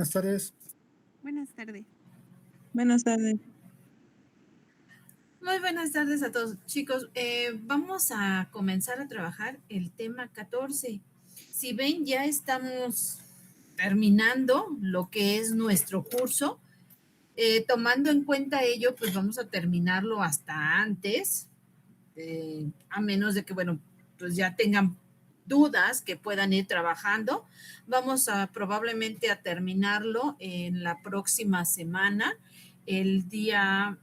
Buenas tardes. Buenas tardes. Buenas tardes. Muy buenas tardes a todos, chicos. Vamos a comenzar a trabajar el tema 14. Si ven, ya estamos terminando lo que es nuestro curso. Tomando en cuenta ello, pues vamos a terminarlo hasta antes, a menos de que, bueno, pues ya tengan dudas que puedan ir trabajando. Vamos a probablemente a terminarlo en la próxima semana, el día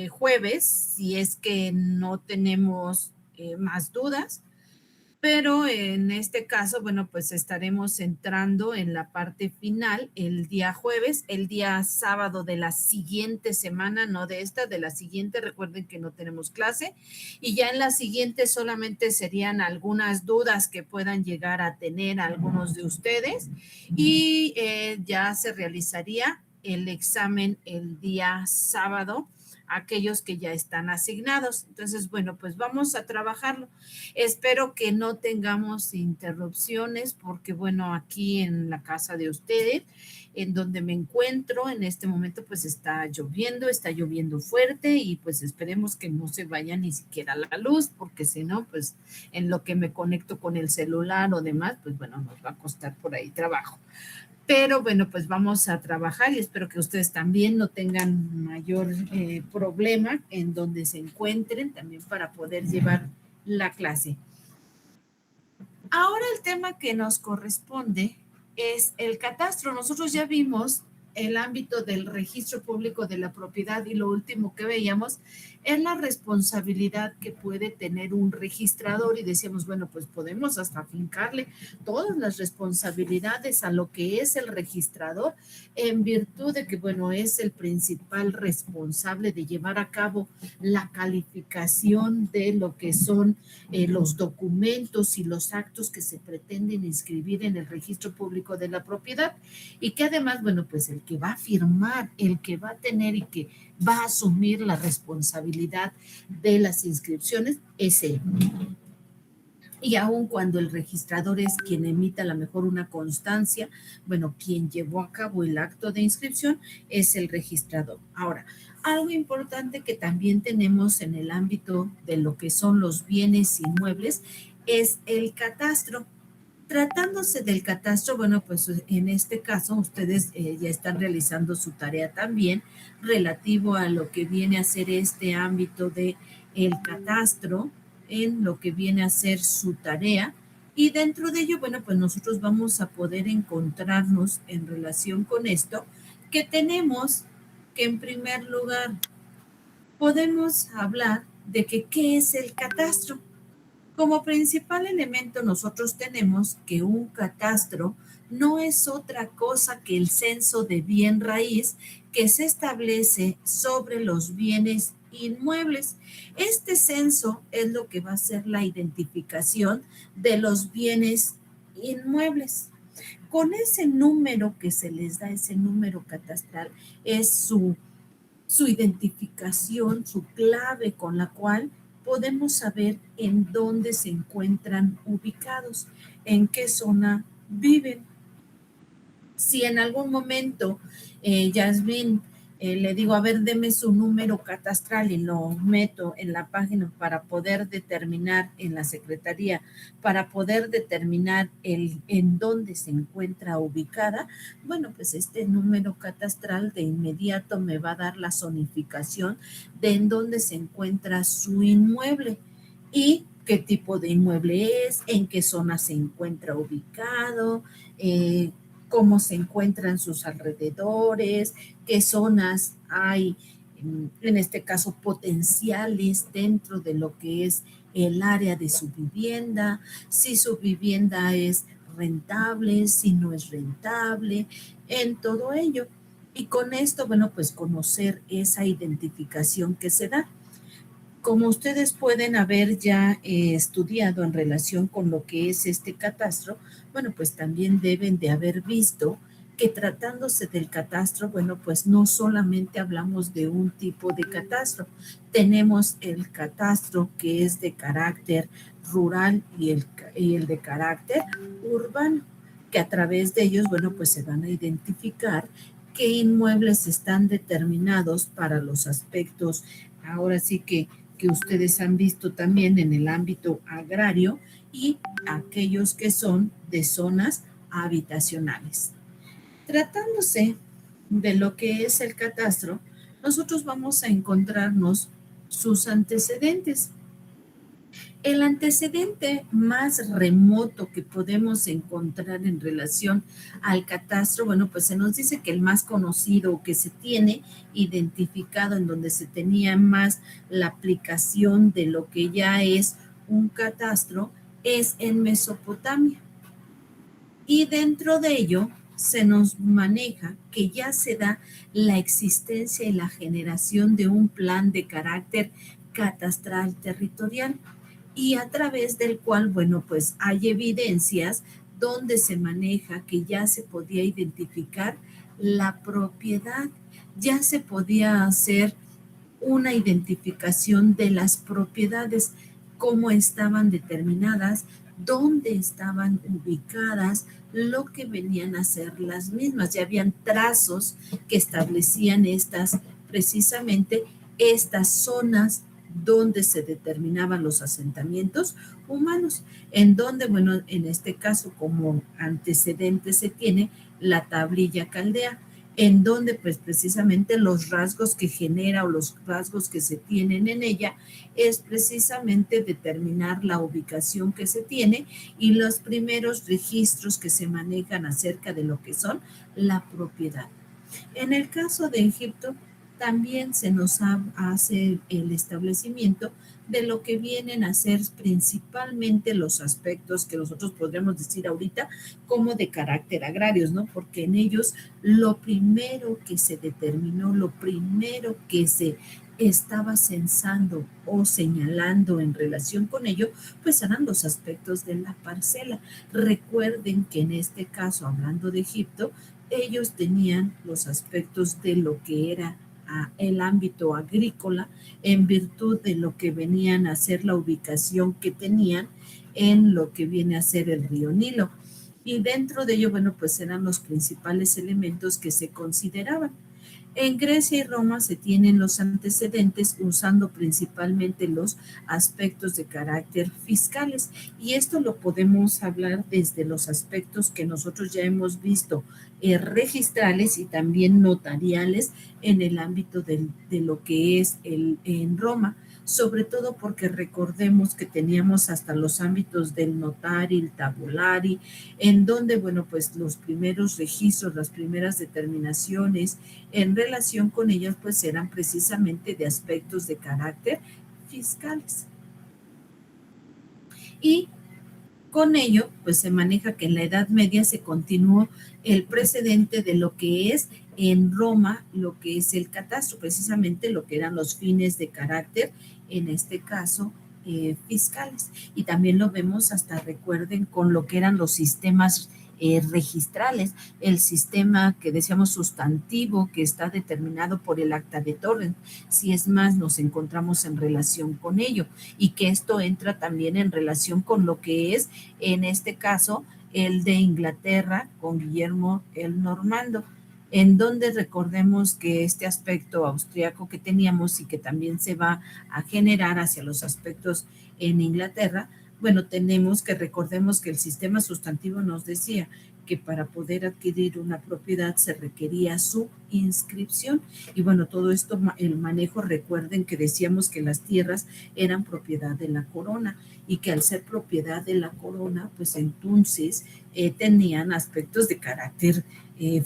jueves, si es que no tenemos más dudas. Pero en este caso, bueno, pues estaremos entrando en la parte final el día jueves, el día sábado de la siguiente semana, no de esta, de la siguiente. Recuerden que no tenemos clase y ya en la siguiente solamente serían algunas dudas que puedan llegar a tener algunos de ustedes y ya se realizaría el examen el día sábado, aquellos que ya están asignados. Entonces, bueno, pues vamos a trabajarlo. Espero que no tengamos interrupciones porque, bueno, aquí en la casa de ustedes, en donde me encuentro en este momento, pues está lloviendo fuerte y pues esperemos que no se vaya ni siquiera la luz, porque si no, pues en lo que me conecto con el celular o demás, pues bueno, nos va a costar por ahí trabajo. Pero bueno, pues vamos a trabajar y espero que ustedes también no tengan mayor problema en donde se encuentren también para poder llevar la clase. Ahora el tema que nos corresponde es el catastro. Nosotros ya vimos el ámbito del registro público de la propiedad y lo último que veíamos es la responsabilidad que puede tener un registrador y decíamos, bueno, pues podemos hasta afincarle todas las responsabilidades a lo que es el registrador en virtud de que, bueno, es el principal responsable de llevar a cabo la calificación de lo que son los documentos y los actos que se pretenden inscribir en el registro público de la propiedad y que además, bueno, pues el que va a firmar, el que va a tener y que va a asumir la responsabilidad de las inscripciones es él. Y aun cuando el registrador es quien emita a lo mejor una constancia, bueno, quien llevó a cabo el acto de inscripción es el registrador. Ahora, algo importante que también tenemos en el ámbito de lo que son los bienes inmuebles es el catastro. Tratándose del catastro, bueno, pues en este caso ustedes ya están realizando su tarea también relativo a lo que viene a ser este ámbito de el catastro, en lo que viene a ser su tarea. Y dentro de ello, bueno, pues nosotros vamos a poder encontrarnos en relación con esto, que tenemos que en primer lugar podemos hablar de que qué es el catastro. Como principal elemento nosotros tenemos que un catastro no es otra cosa que el censo de bien raíz que se establece sobre los bienes inmuebles. Este censo es lo que va a ser la identificación de los bienes inmuebles. Con ese número que se les da, ese número catastral, es su identificación, su clave con la cual podemos saber en dónde se encuentran ubicados, en qué zona viven. Si en algún momento, Yasmín, le digo, a ver, deme su número catastral y lo meto en la página para poder determinar en la secretaría, para poder determinar en dónde se encuentra ubicada, bueno, pues este número catastral de inmediato me va a dar la zonificación de en dónde se encuentra su inmueble y qué tipo de inmueble es, en qué zona se encuentra ubicado, cómo se encuentran sus alrededores, qué zonas hay, en este caso, potenciales dentro de lo que es el área de su vivienda, si su vivienda es rentable, si no es rentable, en todo ello. Y con esto, bueno, pues conocer esa identificación que se da. Como ustedes pueden haber ya estudiado en relación con lo que es este catastro, bueno, pues también deben de haber visto que tratándose del catastro, bueno, pues no solamente hablamos de un tipo de catastro, tenemos el catastro que es de carácter rural y el de carácter urbano. que a través de ellos, bueno, pues se van a identificar qué inmuebles están determinados para los aspectos, ahora sí que ustedes han visto también en el ámbito agrario y aquellos que son de zonas habitacionales. Tratándose de lo que es el catastro, nosotros vamos a encontrarnos sus antecedentes. El antecedente más remoto que podemos encontrar en relación al catastro, bueno, pues se nos dice que el más conocido que se tiene identificado en donde se tenía más la aplicación de lo que ya es un catastro es en Mesopotamia. Y dentro de ello se nos maneja que ya se da la existencia y la generación de un plan de carácter catastral territorial y a través del cual, bueno, pues hay evidencias donde se maneja que ya se podía identificar la propiedad, ya se podía hacer una identificación de las propiedades, cómo estaban determinadas, dónde estaban ubicadas, lo que venían a ser las mismas. Ya habían trazos que establecían precisamente estas zonas donde se determinaban los asentamientos humanos, en donde, bueno, en este caso como antecedente se tiene la tablilla caldea, en donde pues precisamente los rasgos que genera o los rasgos que se tienen en ella es precisamente determinar la ubicación que se tiene y los primeros registros que se manejan acerca de lo que son la propiedad. En el caso de Egipto, también se nos hace el establecimiento de lo que vienen a ser principalmente los aspectos que nosotros podríamos decir ahorita como de carácter agrarios, ¿no? Porque en ellos lo primero que se determinó, lo primero que se estaba censando o señalando en relación con ello, pues eran los aspectos de la parcela. Recuerden que en este caso, hablando de Egipto, ellos tenían los aspectos de lo que era el ámbito agrícola en virtud de lo que venían a ser la ubicación que tenían en lo que viene a ser el río Nilo. Y dentro de ello, bueno, pues eran los principales elementos que se consideraban. En Grecia y Roma se tienen los antecedentes usando principalmente los aspectos de carácter fiscales y esto lo podemos hablar desde los aspectos que nosotros ya hemos visto registrales y también notariales en el ámbito de lo que es en Roma, sobre todo porque recordemos que teníamos hasta los ámbitos del notari, el tabulari, en donde, bueno, pues los primeros registros, las primeras determinaciones en relación con ellas, pues eran precisamente de aspectos de carácter fiscales. Y con ello, pues se maneja que en la Edad Media se continuó el precedente de lo que es en Roma, lo que es el catastro, precisamente lo que eran los fines de carácter, en este caso, fiscales. Y también lo vemos hasta, recuerden, con lo que eran los sistemas registrales, el sistema que decíamos sustantivo que está determinado por el acta de Torrens. Si es más, nos encontramos en relación con ello y que esto entra también en relación con lo que es, en este caso, el de Inglaterra con Guillermo el Normando, en donde recordemos que este aspecto austriaco que teníamos y que también se va a generar hacia los aspectos en Inglaterra, bueno, tenemos que recordemos que el sistema sustantivo nos decía que para poder adquirir una propiedad se requería su inscripción. Y bueno, todo esto, el manejo, recuerden que decíamos que las tierras eran propiedad de la corona y que al ser propiedad de la corona, pues entonces tenían aspectos de carácter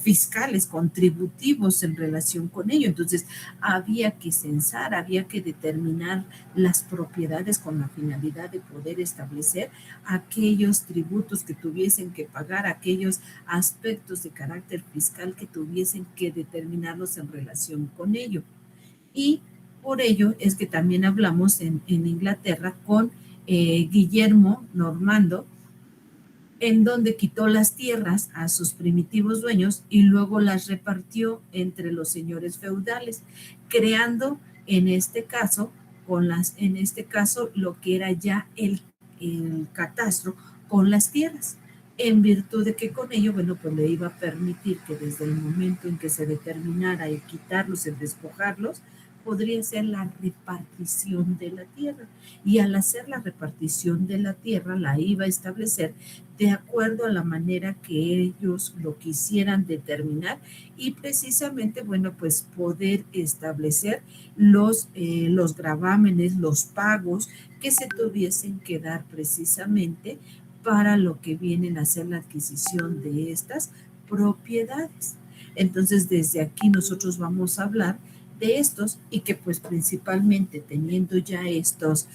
fiscales, contributivos en relación con ello. Entonces, había que censar, había que determinar las propiedades con la finalidad de poder establecer aquellos tributos que tuviesen que pagar, aquellos aspectos de carácter fiscal que tuviesen que determinarlos en relación con ello. Y por ello es que también hablamos en Inglaterra con Guillermo Normando, en donde quitó las tierras a sus primitivos dueños y luego las repartió entre los señores feudales, creando en este caso lo que era ya el catastro con las tierras. en virtud de que con ello, bueno, pues le iba a permitir que desde el momento en que se determinara el quitarlos, el despojarlos, podría ser la repartición de la tierra. Y al hacer la repartición de la tierra, la iba a establecer de acuerdo a la manera que ellos lo quisieran determinar y precisamente, bueno, pues poder establecer los gravámenes, los pagos que se tuviesen que dar precisamente para lo que vienen a ser la adquisición de estas propiedades. Entonces, desde aquí nosotros vamos a hablar de estos y que pues principalmente teniendo ya estos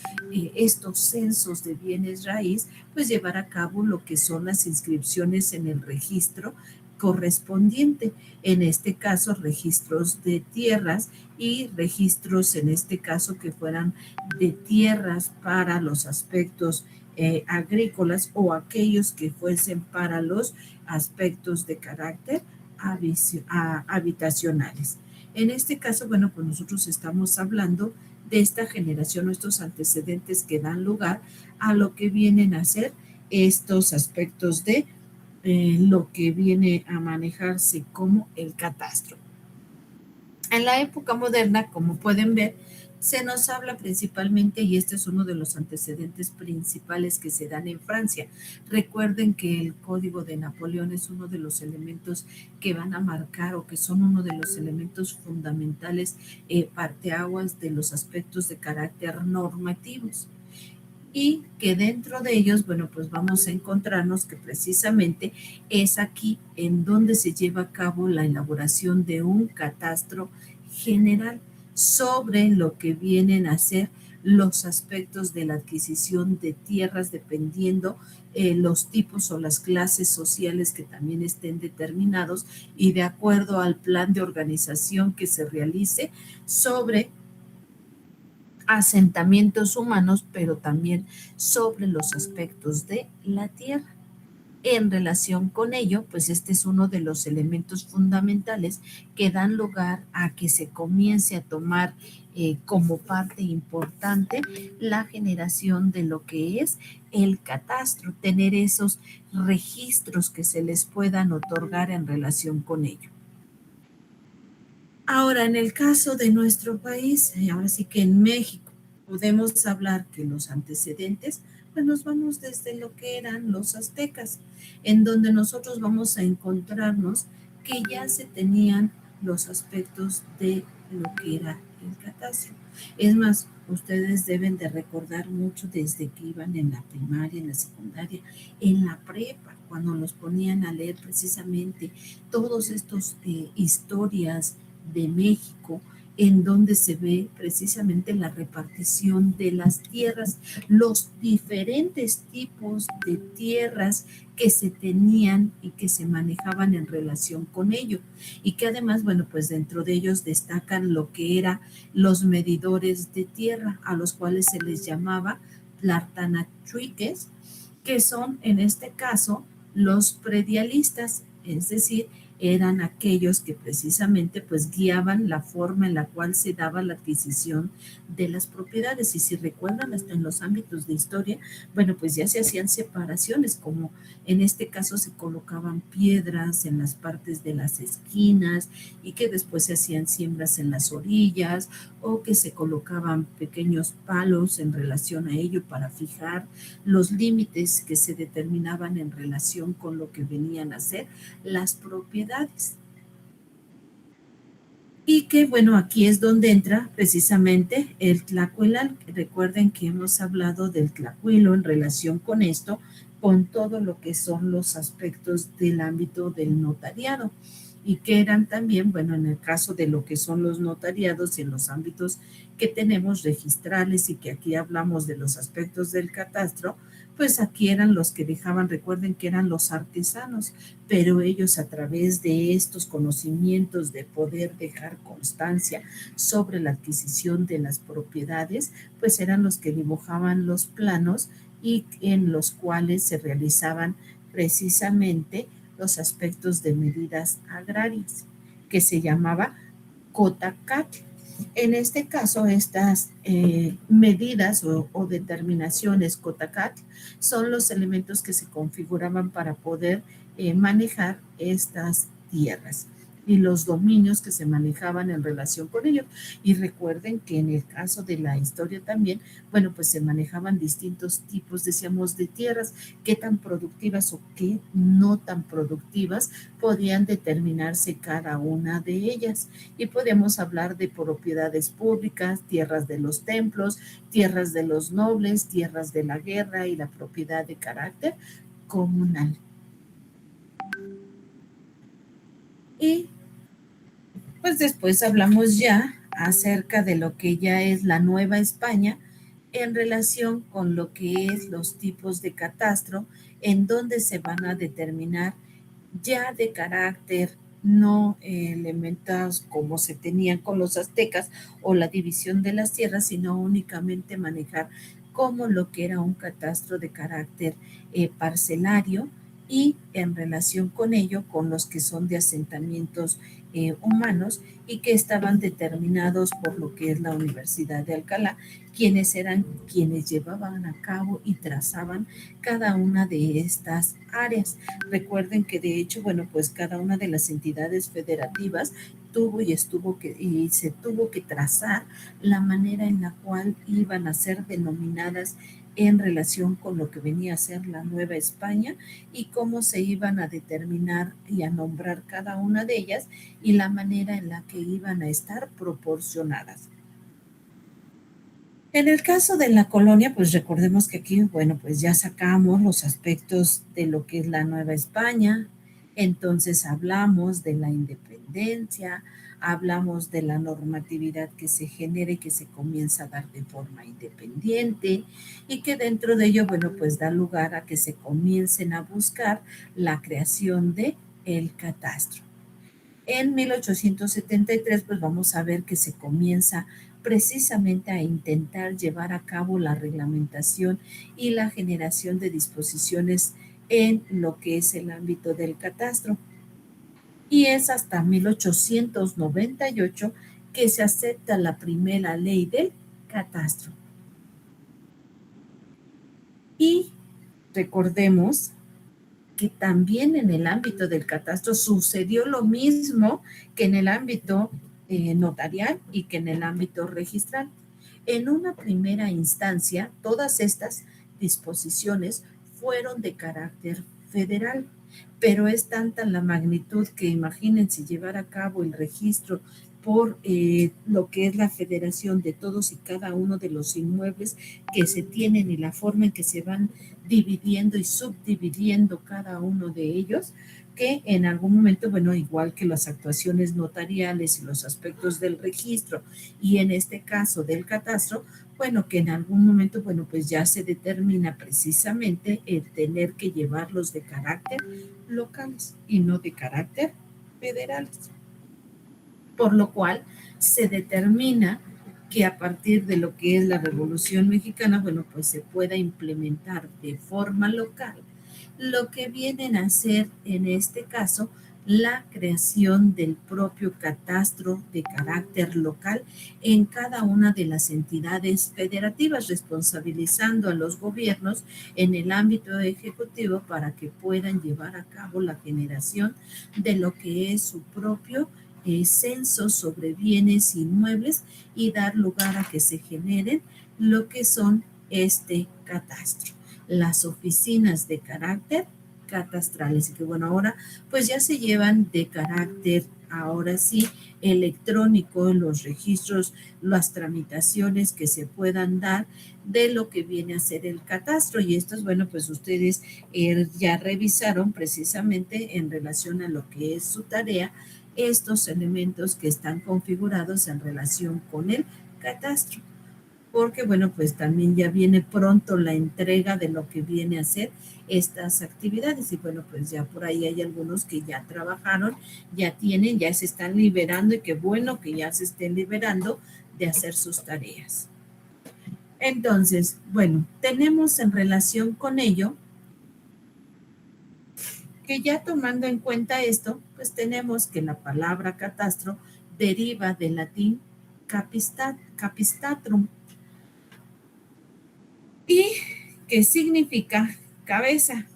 censos de bienes raíz, pues llevar a cabo lo que son las inscripciones en el registro correspondiente, en este caso registros de tierras y registros en este caso que fueran de tierras para los aspectos agrícolas o aquellos que fuesen para los aspectos de carácter habitacionales. En este caso, bueno, pues nosotros estamos hablando de esta generación, nuestros antecedentes que dan lugar a lo que vienen a ser estos aspectos de lo que viene a manejarse como el catastro. En la época moderna, como pueden ver, se nos habla principalmente, y este es uno de los antecedentes principales que se dan en Francia. Recuerden que el Código de Napoleón es uno de los elementos que van a marcar o que son uno de los elementos fundamentales, parteaguas de los aspectos de carácter normativos. Y que dentro de ellos, bueno, pues vamos a encontrarnos que precisamente es aquí en donde se lleva a cabo la elaboración de un catastro general sobre lo que vienen a ser los aspectos de la adquisición de tierras dependiendo los tipos o las clases sociales que también estén determinados y de acuerdo al plan de organización que se realice sobre asentamientos humanos, pero también sobre los aspectos de la tierra. En relación con ello, pues este es uno de los elementos fundamentales que dan lugar a que se comience a tomar como parte importante la generación de lo que es el catastro, tener esos registros que se les puedan otorgar en relación con ello. Ahora, en el caso de nuestro país, ahora sí que en México, podemos hablar que los antecedentes, pues nos vamos desde lo que eran los aztecas, en donde nosotros vamos a encontrarnos que ya se tenían los aspectos de lo que era el catastro. Es más, ustedes deben de recordar mucho desde que iban en la primaria, en la secundaria, en la prepa, cuando los ponían a leer precisamente todos estos historias de México, en donde se ve precisamente la repartición de las tierras, los diferentes tipos de tierras que se tenían y que se manejaban en relación con ello. Y que además, bueno, pues dentro de ellos destacan lo que eran los medidores de tierra, a los cuales se les llamaba tlartanachuiques, que son en este caso los predialistas, es decir, eran aquellos que precisamente pues guiaban la forma en la cual se daba la adquisición de las propiedades. Y si recuerdan, hasta en los ámbitos de historia, bueno, pues ya se hacían separaciones, como en este caso se colocaban piedras en las partes de las esquinas y que después se hacían siembras en las orillas o que se colocaban pequeños palos en relación a ello para fijar los límites que se determinaban en relación con lo que venían a ser las propiedades. Y que bueno, aquí es donde entra precisamente el tlacuilal. Recuerden que hemos hablado del tlacuilo en relación con esto, con todo lo que son los aspectos del ámbito del notariado y que eran también, bueno, en el caso de lo que son los notariados y en los ámbitos que tenemos registrales y que aquí hablamos de los aspectos del catastro, pues aquí eran los que dejaban, recuerden que eran los artesanos, pero ellos a través de estos conocimientos de poder dejar constancia sobre la adquisición de las propiedades, pues eran los que dibujaban los planos y en los cuales se realizaban precisamente los aspectos de medidas agrarias, que se llamaba COTACAT. En este caso, estas medidas o determinaciones COTACAT son los elementos que se configuraban para poder manejar estas tierras y los dominios que se manejaban en relación con ellos. Y recuerden que en el caso de la historia también, bueno, pues se manejaban distintos tipos, decíamos, de tierras, qué tan productivas o qué no tan productivas podían determinarse cada una de ellas. Y podemos hablar de propiedades públicas, tierras de los templos, tierras de los nobles, tierras de la guerra y la propiedad de carácter comunal. Y pues después hablamos ya acerca de lo que ya es la Nueva España en relación con lo que es los tipos de catastro, en donde se van a determinar ya de carácter no elementos como se tenían con los aztecas o la división de las tierras, sino únicamente manejar como lo que era un catastro de carácter parcelario y en relación con ello con los que son de asentamientos humanos y que estaban determinados por lo que es la Universidad de Alcalá, quienes eran quienes llevaban a cabo y trazaban cada una de estas áreas. Recuerden que de hecho, bueno, pues cada una de las entidades federativas tuvo y se tuvo que trazar la manera en la cual iban a ser denominadas en relación con lo que venía a ser la Nueva España y cómo se iban a determinar y a nombrar cada una de ellas y la manera en la que iban a estar proporcionadas. En el caso de la colonia, pues recordemos que aquí, bueno, pues ya sacamos los aspectos de lo que es la Nueva España, entonces hablamos de la independencia, hablamos de la normatividad que se genera y que se comienza a dar de forma independiente y que dentro de ello, bueno, pues da lugar a que se comiencen a buscar la creación de el catastro. En 1873, pues vamos a ver que se comienza precisamente a intentar llevar a cabo la reglamentación y la generación de disposiciones en lo que es el ámbito del catastro. Y es hasta 1898 que se acepta la primera ley del catastro. Y recordemos que también en el ámbito del catastro sucedió lo mismo que en el ámbito notarial y que en el ámbito registral. En una primera instancia, todas estas disposiciones fueron de carácter federal, pero es tanta la magnitud que imagínense llevar a cabo el registro por lo que es la federación de todos y cada uno de los inmuebles que se tienen y la forma en que se van dividiendo y subdividiendo cada uno de ellos, que en algún momento, bueno, igual que las actuaciones notariales y los aspectos del registro y en este caso del catastro, bueno, que en algún momento, bueno, pues ya se determina precisamente el tener que llevarlos de carácter locales y no de carácter federales. Por lo cual se determina que a partir de lo que es la Revolución Mexicana, bueno, pues se pueda implementar de forma local lo que vienen a ser en este caso la creación del propio catastro de carácter local en cada una de las entidades federativas, responsabilizando a los gobiernos en el ámbito ejecutivo para que puedan llevar a cabo la generación de lo que es su propio censo sobre bienes inmuebles y dar lugar a que se generen lo que son este catastro, las oficinas de carácter catastrales y que bueno, ahora pues ya se llevan de carácter, ahora sí, electrónico, los registros, las tramitaciones que se puedan dar de lo que viene a ser el catastro y estos, bueno, pues ustedes ya revisaron precisamente en relación a lo que es su tarea estos elementos que están configurados en relación con el catastro. Porque bueno, pues también ya viene pronto la entrega de lo que viene a ser estas actividades y bueno, pues ya por ahí hay algunos que ya trabajaron, ya tienen, ya se están liberando y qué bueno que ya se estén liberando de hacer sus tareas. Entonces, bueno, tenemos en relación con ello que ya tomando en cuenta esto, pues tenemos que la palabra catastro deriva del latín capistatrum, y que significa cabeza,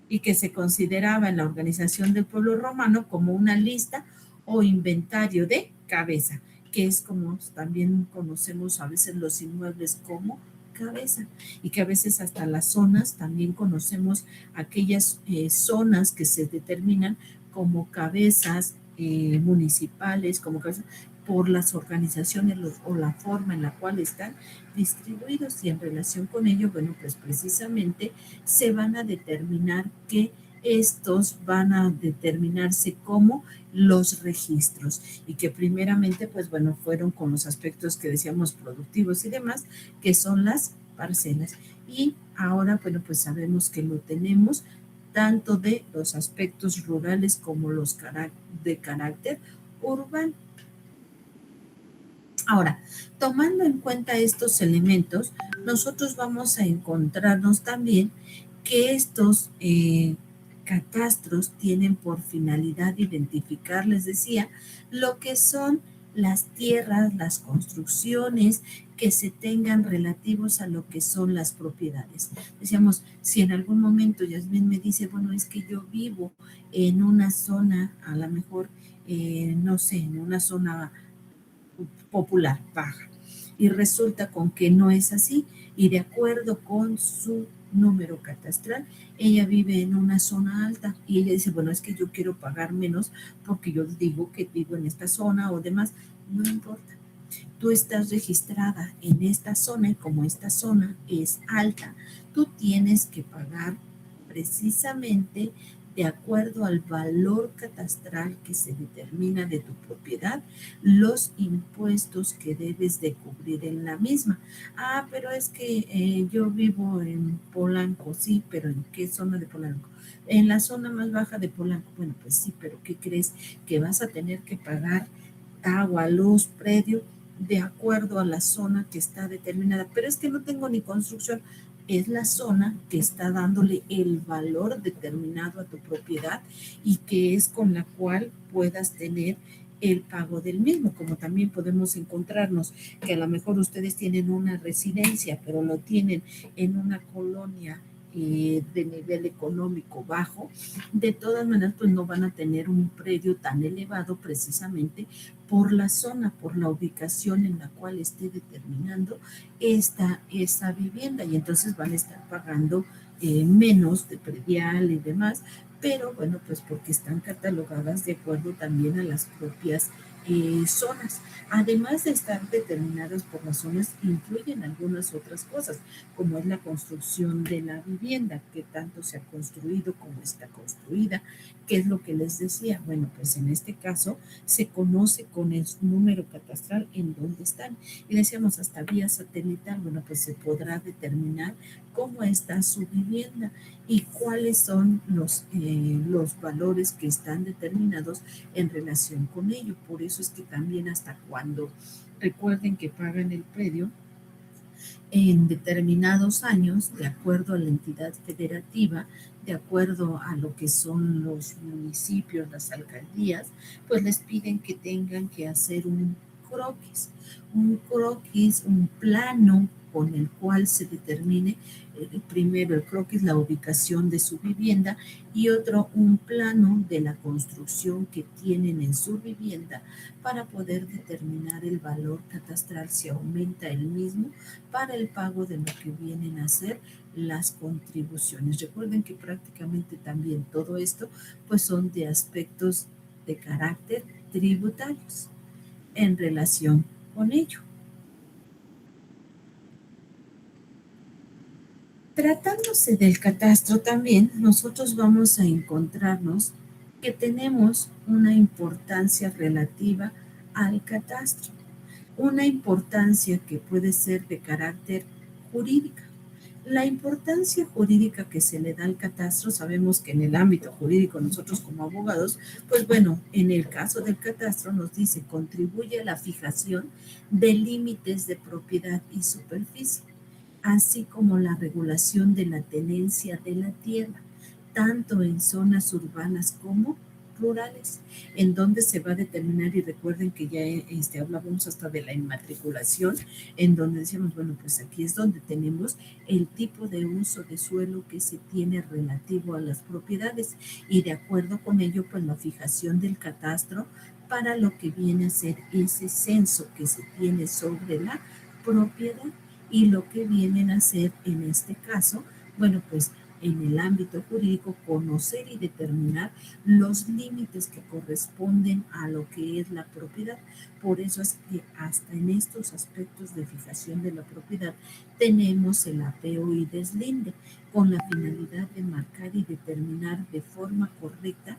y que se consideraba en la organización del pueblo romano como una lista o inventario de cabeza, que es como también conocemos a veces los inmuebles como cabeza, y que a veces hasta las zonas también conocemos aquellas zonas que se determinan como cabezas municipales, como cabezas por las organizaciones o la forma en la cual están distribuidos, y en relación con ello, bueno, pues precisamente se van a determinar que estos van a determinarse como los registros, y que primeramente, pues bueno, fueron con los aspectos que decíamos productivos y demás, que son las parcelas. Y ahora, bueno, pues sabemos que lo tenemos tanto de los aspectos rurales como los de carácter urbano. Ahora, tomando en cuenta estos elementos, nosotros vamos a encontrarnos también que estos catastros tienen por finalidad identificar, les decía, lo que son las tierras, las construcciones que se tengan relativos a lo que son las propiedades. Decíamos, si en algún momento Yasmín me dice, bueno, es que yo vivo en una zona, a lo mejor, no sé, en una zona popular, baja. Y resulta con que no es así, y de acuerdo con su número catastral, ella vive en una zona alta, y ella dice, bueno, es que yo quiero pagar menos porque yo digo que vivo en esta zona o demás. No importa, tú estás registrada en esta zona, y como esta zona es alta, tú tienes que pagar precisamente de acuerdo al valor catastral que se determina de tu propiedad, los impuestos que debes de cubrir en la misma. Ah, pero es que yo vivo en Polanco, sí, pero ¿en qué zona de Polanco? En la zona más baja de Polanco. Bueno, pues sí, pero ¿qué crees? Que vas a tener que pagar agua, luz, predio, de acuerdo a la zona que está determinada. Pero es que no tengo ni construcción, es la zona que está dándole el valor determinado a tu propiedad, y que es con la cual puedas tener el pago del mismo. Como también podemos encontrarnos que a lo mejor ustedes tienen una residencia, pero lo tienen en una colonia de nivel económico bajo, de todas maneras pues no van a tener un predio tan elevado, precisamente por la zona, por la ubicación en la cual esté determinando esa vivienda, y entonces van a estar pagando menos de predial y demás, pero bueno, pues porque están catalogadas de acuerdo también a las propias zonas. Además de estar determinadas por las zonas, influyen algunas otras cosas, como es la construcción de la vivienda, qué tanto se ha construido, cómo está construida, qué es lo que les decía. Bueno, pues en este caso se conoce con el número catastral en dónde están. Y decíamos hasta vía satelital, bueno, pues se podrá determinar cómo está su vivienda y cuáles son los valores que están determinados en relación con ello. Por eso es que también hasta cuando recuerden que pagan el predio en determinados años, de acuerdo a la entidad federativa, de acuerdo a lo que son los municipios, las alcaldías, pues les piden que tengan que hacer un plano con el cual se determine primero el croquis, la ubicación de su vivienda, y otro, un plano de la construcción que tienen en su vivienda, para poder determinar el valor catastral, si aumenta el mismo, para el pago de lo que vienen a ser las contribuciones. Recuerden que prácticamente también todo esto pues son de aspectos de carácter tributarios en relación con ello. Tratándose del catastro también, nosotros vamos a encontrarnos que tenemos una importancia relativa al catastro, una importancia que puede ser de carácter jurídica. La importancia jurídica que se le da al catastro, sabemos que en el ámbito jurídico nosotros como abogados, pues bueno, en el caso del catastro nos dice, contribuye a la fijación de límites de propiedad y superficie, así como la regulación de la tenencia de la tierra, tanto en zonas urbanas como rurales, en donde se va a determinar, y recuerden que ya hablábamos hasta de la inmatriculación, en donde decíamos, bueno, pues aquí es donde tenemos el tipo de uso de suelo que se tiene relativo a las propiedades, y de acuerdo con ello, pues la fijación del catastro para lo que viene a ser ese censo que se tiene sobre la propiedad, y lo que vienen a ser en este caso, bueno, pues en el ámbito jurídico, conocer y determinar los límites que corresponden a lo que es la propiedad. Por eso es que hasta en estos aspectos de fijación de la propiedad tenemos el apeo y deslinde, con la finalidad de marcar y determinar de forma correcta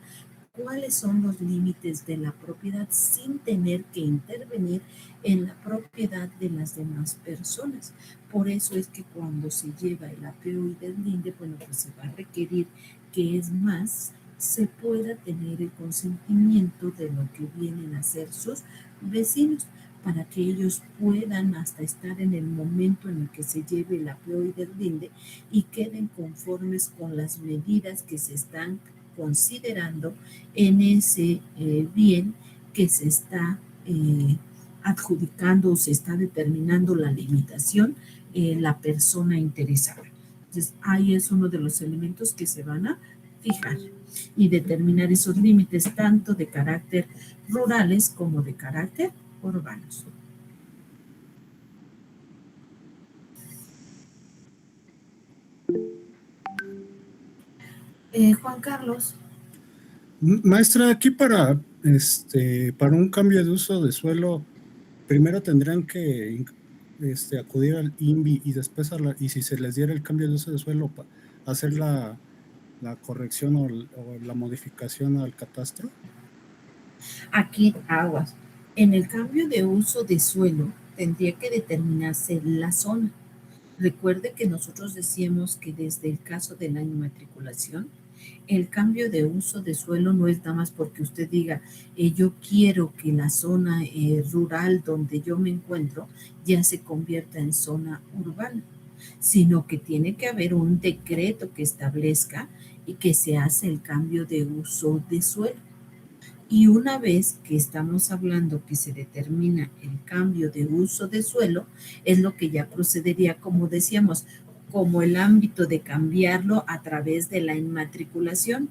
cuáles son los límites de la propiedad sin tener que intervenir en la propiedad de las demás personas. Por eso es que cuando se lleva el apeo y deslinde, bueno, pues se va a requerir que es más, se pueda tener el consentimiento de lo que vienen a ser sus vecinos, para que ellos puedan hasta estar en el momento en el que se lleve el apeo y deslinde y queden conformes con las medidas que se están considerando en ese bien que se está adjudicando o se está determinando la limitación la persona interesada. Entonces, ahí es uno de los elementos que se van a fijar y determinar esos límites tanto de carácter rurales como de carácter urbanos. Juan Carlos. Maestra, aquí para un cambio de uso de suelo, primero tendrían que acudir al INVI y después y si se les diera el cambio de uso de suelo, hacer la corrección o la modificación al catastro. Aquí aguas. En el cambio de uso de suelo tendría que determinarse la zona. Recuerde que nosotros decíamos que desde el caso de la inmatriculación, el cambio de uso de suelo no es nada más porque usted diga, yo quiero que la zona rural donde yo me encuentro ya se convierta en zona urbana, sino que tiene que haber un decreto que establezca y que se hace el cambio de uso de suelo. Y una vez que estamos hablando que se determina el cambio de uso de suelo, es lo que ya procedería, como decíamos, como el ámbito de cambiarlo a través de la inmatriculación,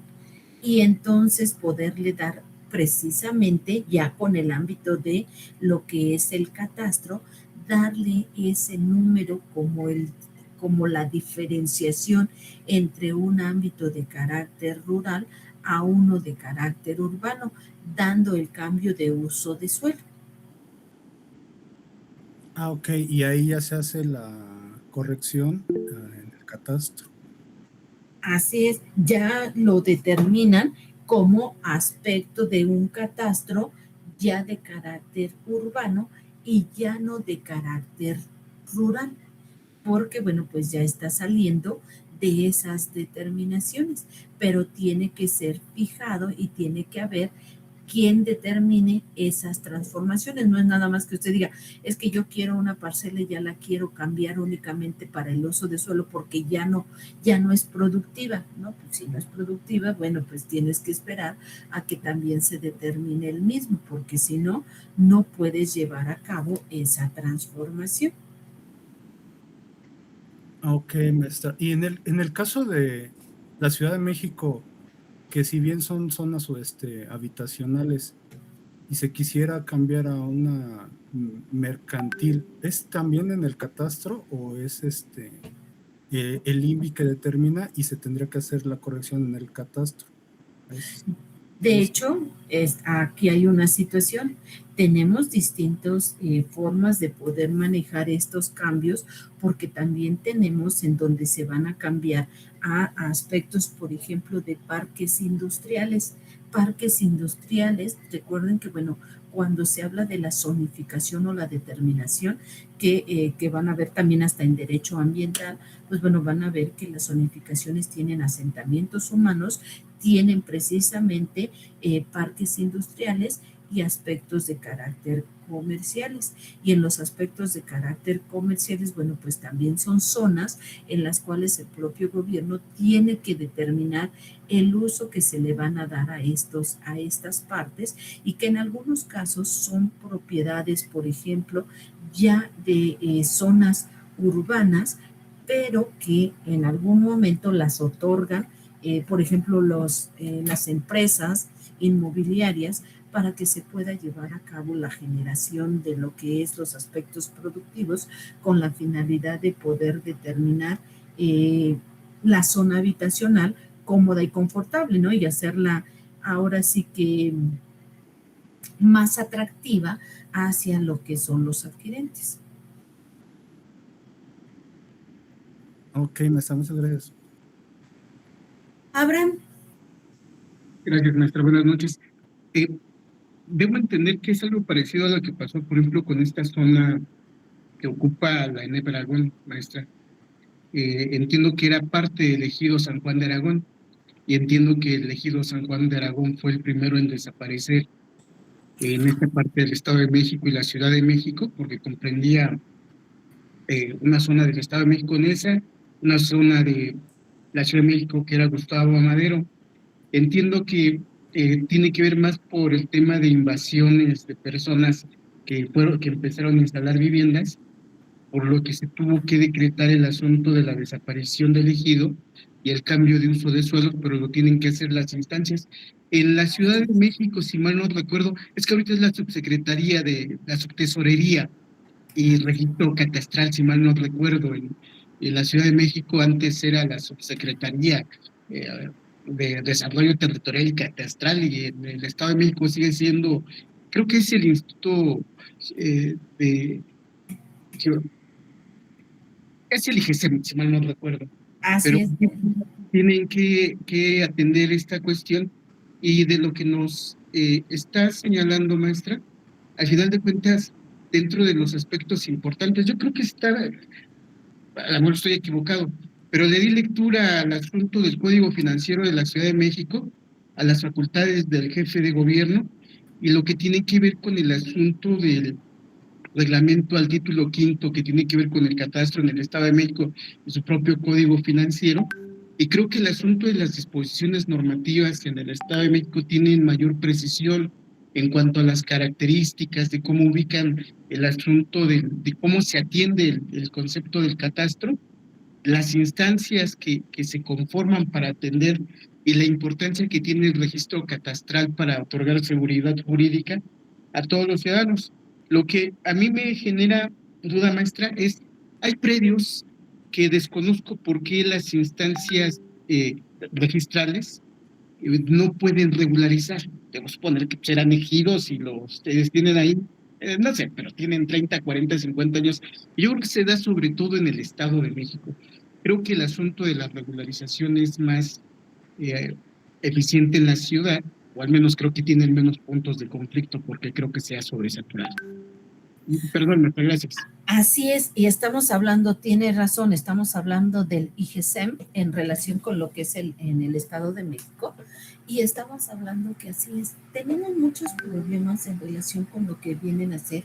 y entonces poderle dar precisamente ya con el ámbito de lo que es el catastro, darle ese número como la diferenciación entre un ámbito de carácter rural a uno de carácter urbano, dando el cambio de uso de suelo. Ok, y ahí ya se hace la corrección en el catastro. Así es, ya lo determinan como aspecto de un catastro ya de carácter urbano y ya no de carácter rural, porque bueno, pues ya está saliendo de esas determinaciones, pero tiene que ser fijado y tiene que haber quien determine esas transformaciones. No es nada más que usted diga, es que yo quiero una parcela y ya la quiero cambiar únicamente para el uso de suelo porque ya no es productiva, ¿no? Pues si no es productiva, bueno, pues tienes que esperar a que también se determine el mismo, porque si no, no puedes llevar a cabo esa transformación. Ok, maestra. Y en el caso de la Ciudad de México, que si bien son zonas habitacionales y se quisiera cambiar a una mercantil, ¿es también en el catastro o es el INVI que determina y se tendría que hacer la corrección en el catastro? De hecho, aquí hay una situación. Tenemos distintas formas de poder manejar estos cambios, porque también tenemos en donde se van a cambiar a aspectos, por ejemplo, de parques industriales. Parques industriales, recuerden que, bueno, cuando se habla de la zonificación o la determinación, que van a ver también hasta en derecho ambiental, pues bueno, van a ver que las zonificaciones tienen asentamientos humanos, tienen precisamente parques industriales y aspectos de carácter comerciales. Y en los aspectos de carácter comerciales, bueno, pues también son zonas en las cuales el propio gobierno tiene que determinar el uso que se le van a dar a estas partes, y que en algunos casos son propiedades, por ejemplo, ya de zonas urbanas, pero que en algún momento las otorgan, por ejemplo, las empresas inmobiliarias, para que se pueda llevar a cabo la generación de lo que es los aspectos productivos, con la finalidad de poder determinar la zona habitacional cómoda y confortable, ¿no? Y hacerla ahora sí que más atractiva hacia lo que son los adquirentes. Ok, maestra, muchas gracias. Abraham. Gracias, maestra. Buenas noches. Debo entender que es algo parecido a lo que pasó, por ejemplo, con esta zona que ocupa la ENEP Aragón, maestra. Entiendo que era parte del ejido San Juan de Aragón, y entiendo que el ejido San Juan de Aragón fue el primero en desaparecer en esta parte del Estado de México y la Ciudad de México, porque comprendía una zona del Estado de México en esa, una zona de la Ciudad de México que era Gustavo Amadero. Entiendo que tiene que ver más por el tema de invasiones de personas que empezaron a instalar viviendas, por lo que se tuvo que decretar el asunto de la desaparición del ejido y el cambio de uso de suelos, pero lo tienen que hacer las instancias. En la Ciudad de México, si mal no recuerdo, es que ahorita es la subsecretaría de la subtesorería y registro catastral, si mal no recuerdo. En la Ciudad de México antes era la subsecretaría eh, de Desarrollo Territorial y Catastral, y en el Estado de México sigue siendo, creo que es el Instituto de... Es el IGESEM, si mal no recuerdo. Pero Así es. tienen que atender esta cuestión, y de lo que nos está señalando, maestra, al final de cuentas, dentro de los aspectos importantes, yo creo que está, a lo mejor estoy equivocado, pero le di lectura al asunto del Código Financiero de la Ciudad de México, a las facultades del jefe de gobierno, y lo que tiene que ver con el asunto del reglamento al título quinto, que tiene que ver con el catastro en el Estado de México y su propio Código Financiero. Y creo que el asunto de las disposiciones normativas en el Estado de México tienen mayor precisión en cuanto a las características de cómo ubican el asunto de cómo se atiende el concepto del catastro, las instancias que se conforman para atender, y la importancia que tiene el registro catastral para otorgar seguridad jurídica a todos los ciudadanos. Lo que a mí me genera duda, maestra, es, hay predios que desconozco por qué las instancias registrales no pueden regularizar. Debo suponer que serán ejidos y los ustedes tienen ahí, no sé, pero tienen 30, 40, 50 años. Y yo creo que se da sobre todo en el Estado de México. Creo que el asunto de la regularización es más eh, eficiente en la ciudad, o al menos creo que tienen menos puntos de conflicto, porque creo que se ha sobresaturado. Perdón, muchas gracias. Así es, y estamos hablando, tiene razón, estamos hablando del IGESEM en relación con lo que es en el Estado de México, y estamos hablando que así es, tenemos muchos problemas en relación con lo que vienen a ser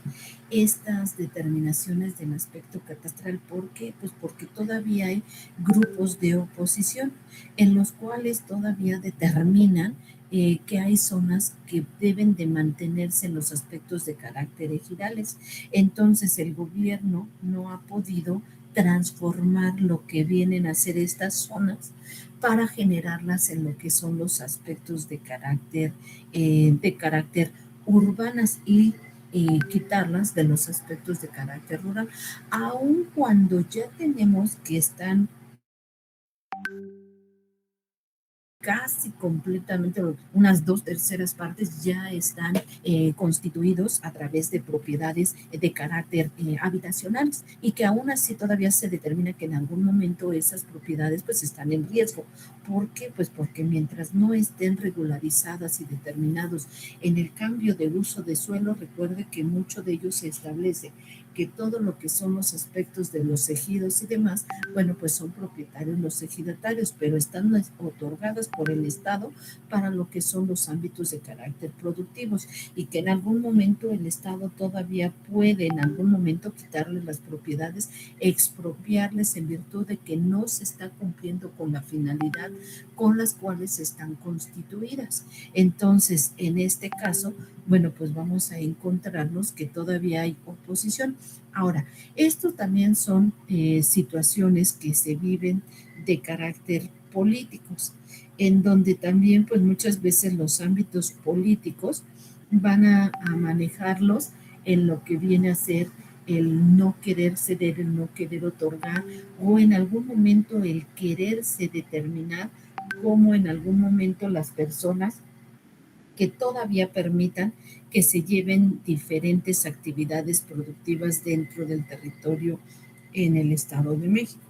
estas determinaciones del aspecto catastral. ¿Por qué? Pues porque todavía hay grupos de oposición en los cuales todavía determinan que hay zonas que deben de mantenerse en los aspectos de carácter ejidales. Entonces el gobierno no ha podido transformar lo que vienen a ser estas zonas para generarlas en lo que son los aspectos de carácter urbanas, y quitarlas de los aspectos de carácter rural, aun cuando ya tenemos que están casi completamente, unas 2/3 ya están constituidos a través de propiedades de carácter habitacionales, y que aún así todavía se determina que en algún momento esas propiedades pues están en riesgo. ¿Por qué? Pues porque mientras no estén regularizadas y determinados en el cambio de uso de suelo, recuerde que mucho de ello se establece que todo lo que son los aspectos de los ejidos y demás, bueno, pues son propietarios los ejidatarios, pero están otorgadas por el Estado para lo que son los ámbitos de carácter productivos, y que en algún momento el Estado todavía puede en algún momento quitarles las propiedades, expropiarles en virtud de que no se está cumpliendo con la finalidad con las cuales están constituidas. Entonces, en este caso, bueno, pues vamos a encontrarnos que todavía hay oposición. Ahora, esto también son situaciones que se viven de carácter políticos, en donde también pues muchas veces los ámbitos políticos van a manejarlos en lo que viene a ser el no querer ceder, el no querer otorgar, o en algún momento el quererse determinar cómo en algún momento las personas que todavía permitan que se lleven diferentes actividades productivas dentro del territorio en el Estado de México.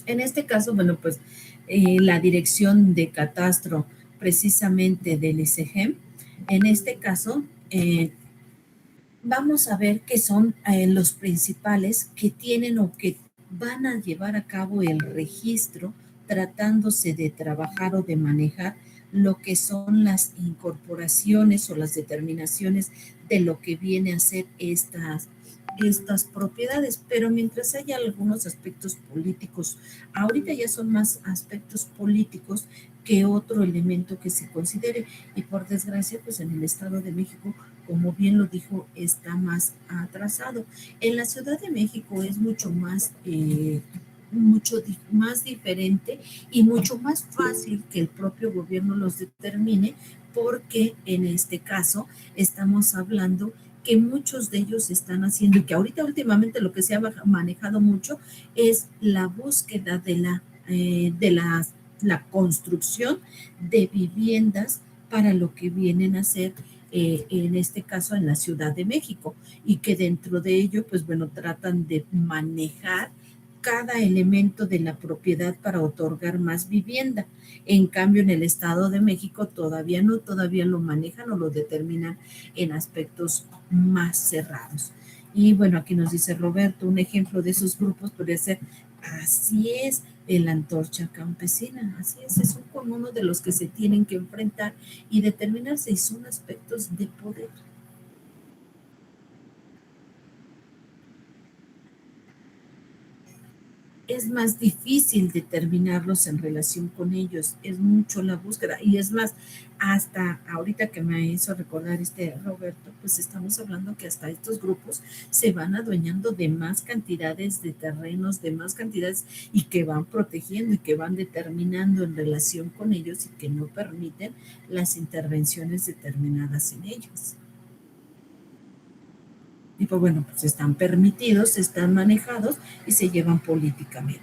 En este caso, bueno, pues la dirección de catastro precisamente del ICEGEM, en este caso, vamos a ver que son los principales que tienen o que van a llevar a cabo el registro tratándose de trabajar o de manejar lo que son las incorporaciones o las determinaciones de lo que viene a ser estas propiedades, pero mientras haya algunos aspectos políticos, ahorita ya son más aspectos políticos que otro elemento que se considere, y por desgracia pues en el Estado de México, como bien lo dijo, está más atrasado. En la Ciudad de México es mucho más diferente y mucho más fácil que el propio gobierno los determine, porque en este caso estamos hablando que muchos de ellos están haciendo, y que ahorita últimamente lo que se ha manejado mucho es la búsqueda de la construcción de viviendas para lo que vienen a ser en este caso en la Ciudad de México, y que dentro de ello pues bueno tratan de manejar cada elemento de la propiedad para otorgar más vivienda. En cambio, en el Estado de México todavía no, todavía lo manejan o lo determinan en aspectos más cerrados. Y bueno, aquí nos dice Roberto, un ejemplo de esos grupos podría ser, así es, la antorcha campesina, así es uno de los que se tienen que enfrentar y determinar si son aspectos de poder. Es más difícil determinarlos en relación con ellos, es mucho la búsqueda, y es más, hasta ahorita que me hizo recordar Roberto, pues estamos hablando que hasta estos grupos se van adueñando de más cantidades de terrenos, de más cantidades, y que van protegiendo y que van determinando en relación con ellos, y que no permiten las intervenciones determinadas en ellos. Y pues bueno, pues están permitidos, están manejados y se llevan políticamente.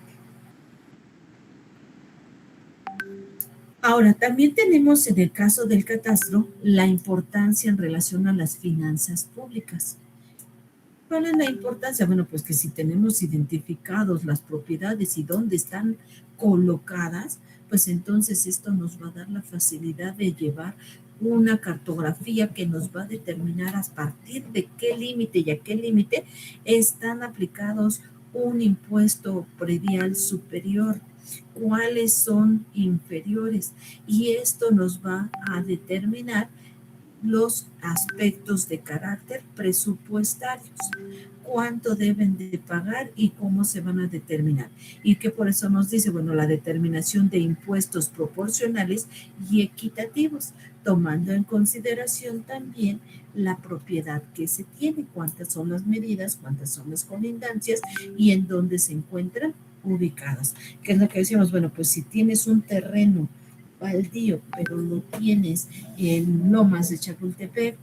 Ahora, también tenemos en el caso del catastro la importancia en relación a las finanzas públicas. ¿Cuál es la importancia? Bueno, pues que si tenemos identificados las propiedades y dónde están colocadas, pues entonces esto nos va a dar la facilidad de llevar una cartografía que nos va a determinar a partir de qué límite y a qué límite están aplicados un impuesto predial superior, cuáles son inferiores, y esto nos va a determinar los aspectos de carácter presupuestarios, cuánto deben de pagar y cómo se van a determinar. Y que por eso nos dice, bueno, la determinación de impuestos proporcionales y equitativos, tomando en consideración también la propiedad que se tiene, cuántas son las medidas, cuántas son las colindancias y en dónde se encuentran ubicadas. ¿Qué es lo que decíamos? Bueno, pues si tienes un terreno baldío, pero lo tienes en Lomas de Chapultepec,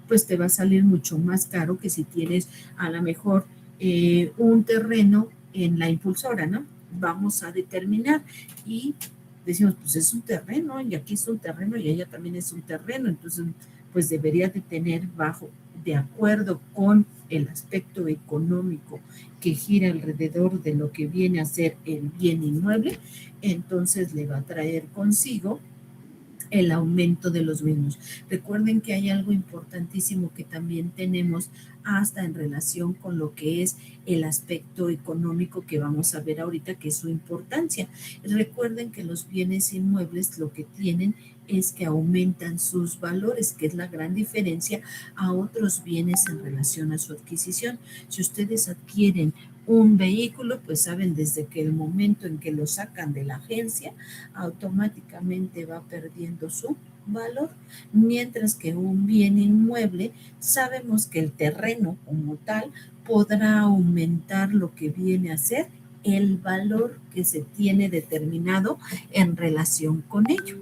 pues te va a salir mucho más caro que si tienes a lo mejor un terreno en la Impulsora, ¿no? Vamos a determinar y decimos, pues es un terreno y aquí es un terreno y allá también es un terreno, entonces pues debería de tener de acuerdo con el aspecto económico que gira alrededor de lo que viene a ser el bien inmueble, entonces le va a traer consigo el aumento de los mismos. Recuerden que hay algo importantísimo que también tenemos hasta en relación con lo que es el aspecto económico que vamos a ver ahorita, que es su importancia. Recuerden que los bienes inmuebles lo que tienen es que aumentan sus valores, que es la gran diferencia a otros bienes en relación a su adquisición. Si ustedes adquieren un vehículo, pues saben desde que el momento en que lo sacan de la agencia, automáticamente va perdiendo su valor, mientras que un bien inmueble, sabemos que el terreno como tal podrá aumentar lo que viene a ser el valor que se tiene determinado en relación con ello.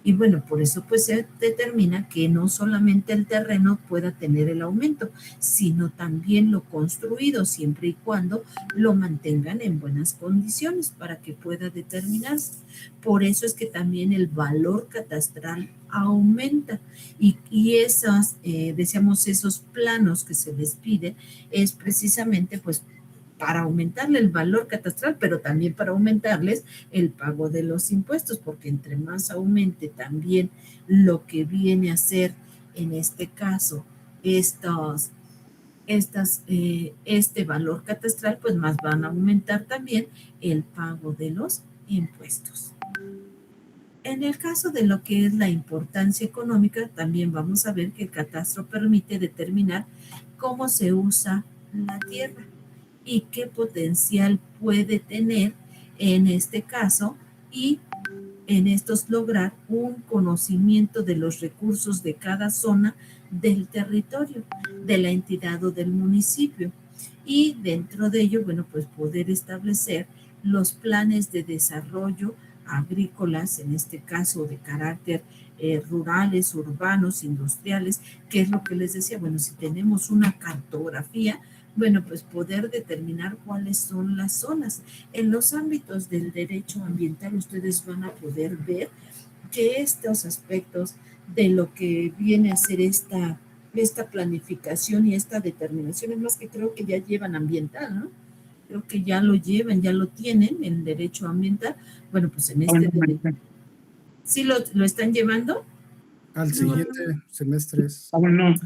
Y bueno, por eso pues se determina que no solamente el terreno pueda tener el aumento, sino también lo construido, siempre y cuando lo mantengan en buenas condiciones para que pueda determinarse. Por eso es que también el valor catastral aumenta y esas, decíamos, esos planos que se les pide es precisamente pues para aumentarle el valor catastral, pero también para aumentarles el pago de los impuestos, porque entre más aumente también lo que viene a ser, en este caso, este valor catastral, pues más van a aumentar también el pago de los impuestos. En el caso de lo que es la importancia económica, también vamos a ver que el catastro permite determinar cómo se usa la tierra y qué potencial puede tener en este caso, y en estos lograr un conocimiento de los recursos de cada zona del territorio, de la entidad o del municipio. Y dentro de ello, bueno, pues poder establecer los planes de desarrollo agrícolas, en este caso de carácter rurales, urbanos, industriales, que es lo que les decía, bueno, si tenemos una cartografía, bueno, pues poder determinar cuáles son las zonas. En los ámbitos del derecho ambiental ustedes van a poder ver que estos aspectos de lo que viene a ser esta planificación y esta determinación, es más que creo que ya llevan ambiental, ¿no? Creo que ya lo llevan, ya lo tienen en derecho ambiental. Bueno, pues en este derecho, ¿sí lo están llevando? Al siguiente semestre. Bueno,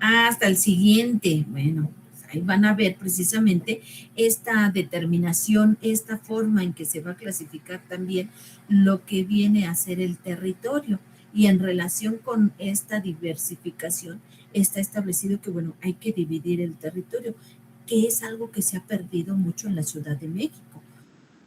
Hasta el siguiente. Bueno, pues ahí van a ver precisamente esta determinación, esta forma en que se va a clasificar también lo que viene a ser el territorio. Y en relación con esta diversificación, está establecido que, bueno, hay que dividir el territorio, que es algo que se ha perdido mucho en la Ciudad de México.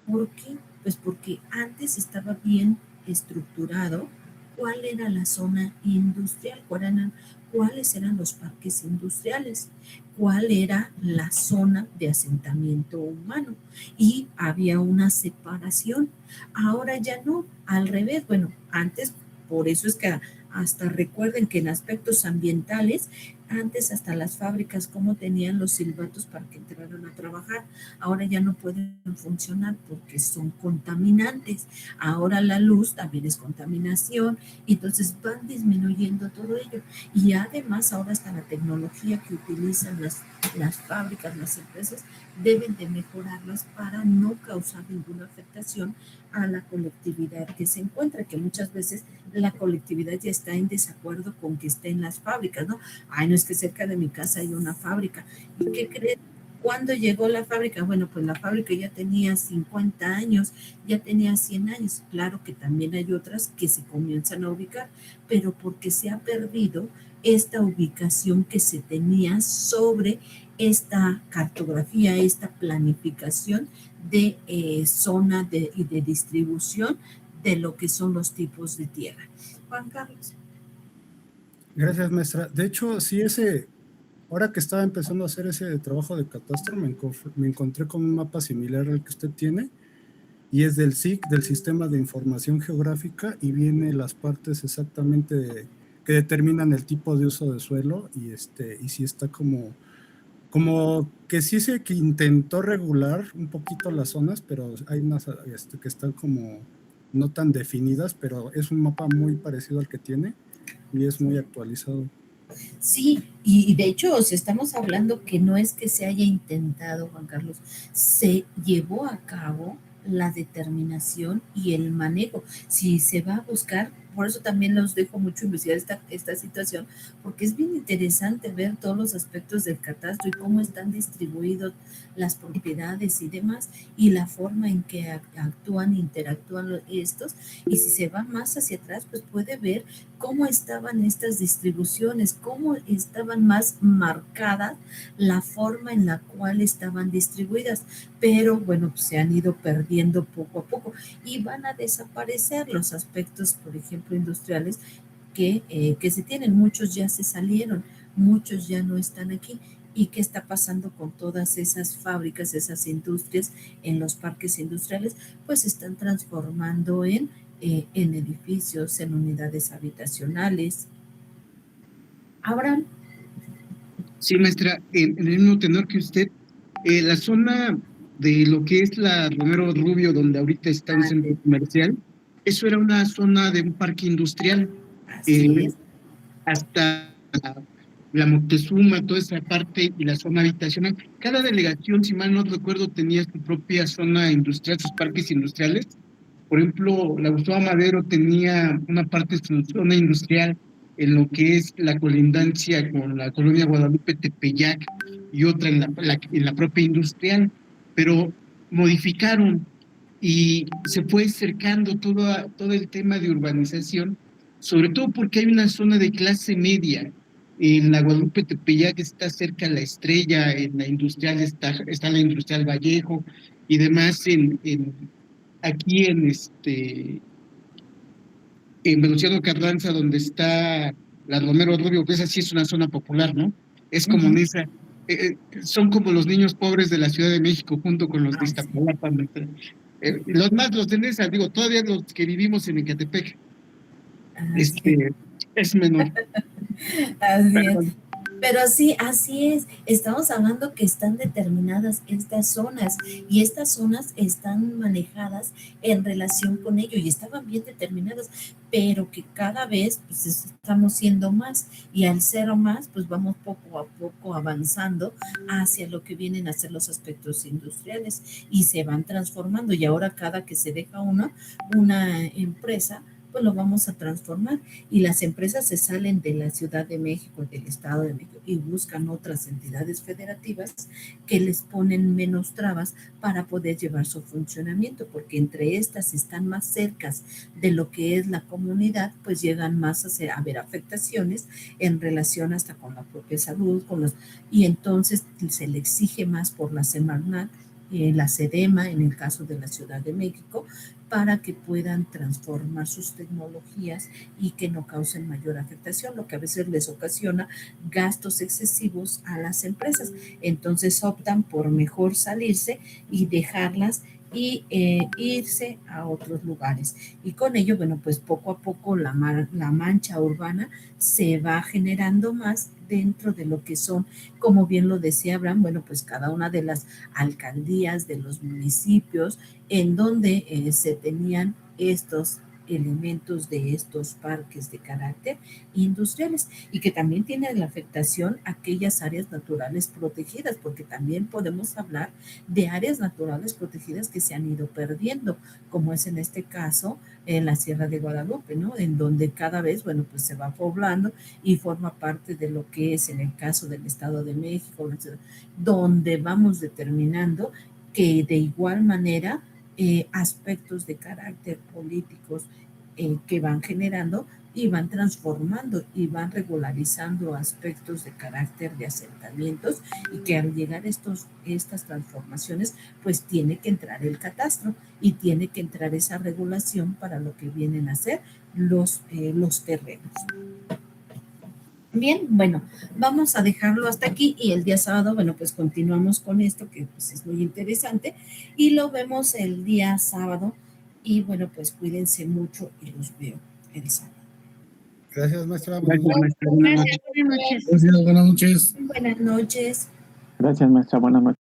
¿Por qué? Pues porque antes estaba bien estructurado cuál era la zona industrial, cuáles eran los parques industriales, cuál era la zona de asentamiento humano, y había una separación. Ahora ya no, al revés. Bueno, antes, por eso es que hasta recuerden que en aspectos ambientales, antes hasta las fábricas como tenían los silbatos para que entraran a trabajar, ahora ya no pueden funcionar porque son contaminantes. Ahora la luz también es contaminación, y entonces van disminuyendo todo ello. Y además ahora hasta la tecnología que utilizan las fábricas, las empresas, deben de mejorarlas para no causar ninguna afectación a la colectividad que se encuentra, que muchas veces la colectividad ya está en desacuerdo con que estén las fábricas, ¿no? Ay, no, es que cerca de mi casa hay una fábrica. ¿Y qué crees? ¿Cuándo llegó la fábrica? Bueno, pues la fábrica ya tenía 50 años, ya tenía 100 años. Claro que también hay otras que se comienzan a ubicar, pero porque se ha perdido esta ubicación que se tenía sobre esta cartografía, esta planificación de zona y de distribución de lo que son los tipos de tierra. Juan Carlos. Gracias, maestra. De hecho, sí, ahora que estaba empezando a hacer ese trabajo de catastro, me encontré con un mapa similar al que usted tiene, y es del SIC, del Sistema de Información Geográfica, y viene las partes exactamente que determinan el tipo de uso de suelo, y sí está como que sí que intentó regular un poquito las zonas, pero hay unas que están como no tan definidas, pero es un mapa muy parecido al que tiene y es muy actualizado. Sí, y de hecho, si estamos hablando que no es que se haya intentado, Juan Carlos, se llevó a cabo la determinación y el manejo. Si se va a buscar, por eso también los dejo mucho investigar esta situación, porque es bien interesante ver todos los aspectos del catastro y cómo están distribuidos las propiedades y demás, y la forma en que actúan, interactúan estos, y si se va más hacia atrás, pues puede ver cómo estaban estas distribuciones, cómo estaban más marcadas la forma en la cual estaban distribuidas, pero bueno, pues se han ido perdiendo poco a poco y van a desaparecer los aspectos, por ejemplo, industriales que se tienen. Muchos ya se salieron, muchos ya no están aquí. ¿Y qué está pasando con todas esas fábricas, esas industrias en los parques industriales? Pues se están transformando en edificios, en unidades habitacionales. Abraham. Sí, maestra, en el mismo tenor que usted, la zona de lo que es la Romero Rubio, donde ahorita está un centro comercial, eso era una zona de un parque industrial. Así es. Hasta la Moctezuma, toda esa parte y la zona habitacional. Cada delegación, si mal no recuerdo, tenía su propia zona industrial, sus parques industriales. Por ejemplo, la Gustavo Madero tenía una parte de su zona industrial en lo que es la colindancia con la colonia Guadalupe Tepeyac y otra en la propia industrial, pero modificaron y se fue cercando todo el tema de urbanización, sobre todo porque hay una zona de clase media. En la Guadalupe Tepeyac está cerca la Estrella, en la industrial está la Industrial Vallejo y demás aquí en Venustiano Carranza, donde está la Romero Rubio, que esa sí es una zona popular, ¿no? Es como en esa, son como los niños pobres de la Ciudad de México junto con los de Iztapalapa. Los de Nesa, digo, todavía los que vivimos en Ecatepec, es menor. Así es. Pero sí, así es. Estamos hablando que están determinadas estas zonas y estas zonas están manejadas en relación con ello y estaban bien determinadas, pero que cada vez pues estamos siendo más y al ser más pues vamos poco a poco avanzando hacia lo que vienen a ser los aspectos industriales y se van transformando y ahora cada que se deja una empresa pues lo vamos a transformar y las empresas se salen de la Ciudad de México, del Estado de México y buscan otras entidades federativas que les ponen menos trabas para poder llevar su funcionamiento, porque entre estas están más cercas de lo que es la comunidad, pues llegan más a haber afectaciones en relación hasta con la propia salud, y entonces se le exige más por la Semarnat, la SEDEMA en el caso de la Ciudad de México, para que puedan transformar sus tecnologías y que no causen mayor afectación, lo que a veces les ocasiona gastos excesivos a las empresas. Entonces optan por mejor salirse y dejarlas y irse a otros lugares. Y con ello, bueno, pues poco a poco la mancha urbana se va generando más dentro de lo que son, como bien lo decía Abraham, bueno, pues cada una de las alcaldías de los municipios en donde se tenían estos elementos de estos parques de carácter industriales y que también tiene la afectación a aquellas áreas naturales protegidas, porque también podemos hablar de áreas naturales protegidas que se han ido perdiendo, como es en este caso en la Sierra de Guadalupe, ¿no? En donde cada vez, bueno, pues se va poblando y forma parte de lo que es en el caso del Estado de México, donde vamos determinando que de igual manera aspectos de carácter políticos que van generando y van transformando y van regularizando aspectos de carácter de asentamientos y que al llegar estas transformaciones pues tiene que entrar el catastro y tiene que entrar esa regulación para lo que vienen a ser los terrenos. Bien, bueno, vamos a dejarlo hasta aquí y el día sábado, bueno, pues continuamos con esto que pues es muy interesante y lo vemos el día sábado y bueno, pues cuídense mucho y los veo el sábado. Gracias, maestra. Gracias, maestra. Buenas noches. Gracias, buenas noches. Buenas noches. Gracias, maestra. Buenas noches.